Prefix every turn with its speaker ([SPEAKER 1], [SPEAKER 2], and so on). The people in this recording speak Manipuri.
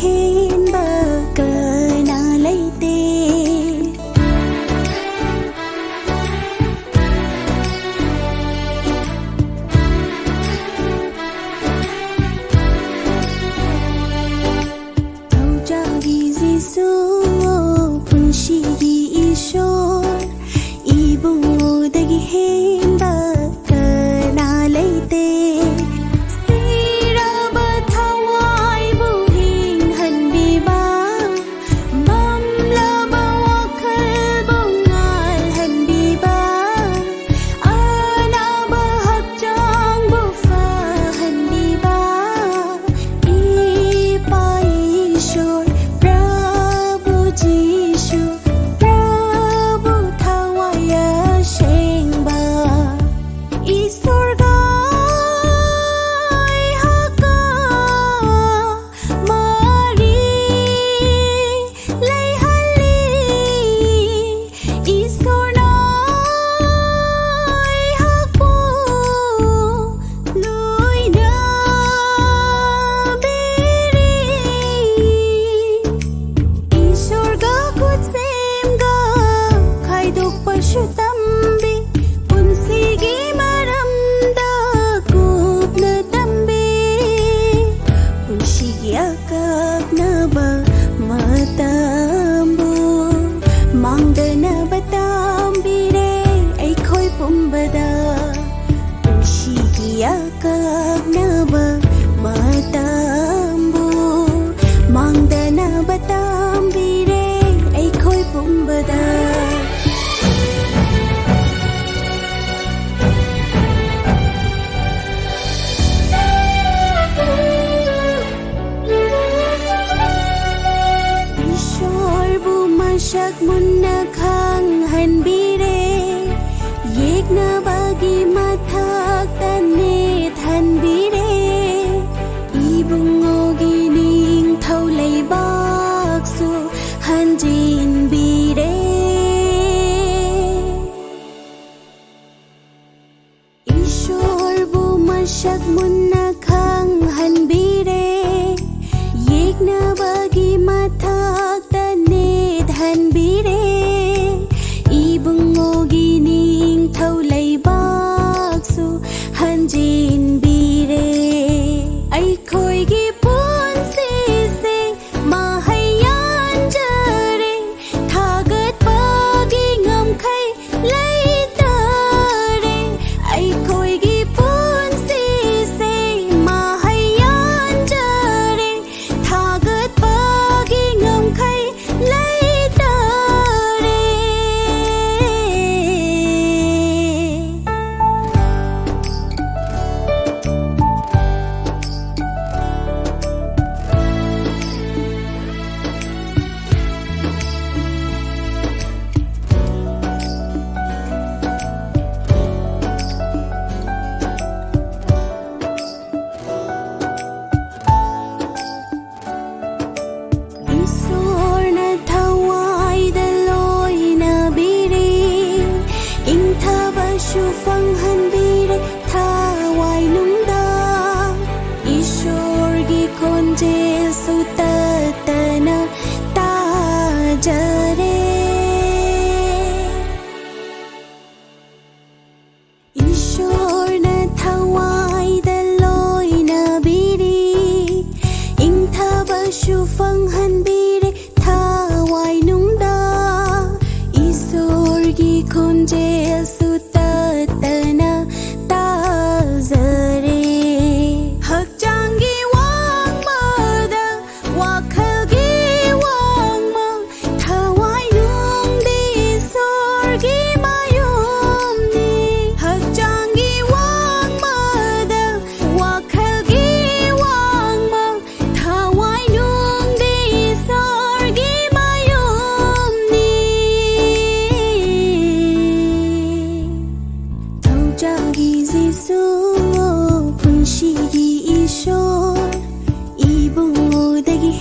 [SPEAKER 1] henba kana laite taujagi jisu punshigi ishor ibungudagi henba kana laite Tambi punsigi maramda kupna tambi punsigi akakna ba matambu mangdana batambi re aikhoi pumbada punsigi akakna ba matambu mangdana batambi re aikhoi pumbada Shak munna khang hanbire yekna bagi mathak tane thanbire ibungogi ning thaulai baksu hanjin bire ishor bu mashak munna khang hanbire yekna bagi mathak tane hanbire ibungogi ning thaulai baksu hanjin bire aikhoigi punsi se mahayan jare thagat pagi ngamkhai laitare aikhoigi punsi se mahayan jare thagat pagi ngamkhai Shufang hanbire thawai nungda ishor gi konje sutatana tajare ishor na thawai daloi na biri ingthaba shufang hanbire thawai nungda ishor gi konje tana tazare hakjangi wangmada wakhalgi wangma thawai nungdi sorgi mayumni hakjangi wangmada wakhalgi wangma thawai nungdi sorgi mayumni taujagi jisu punshigi ishor ibungudagi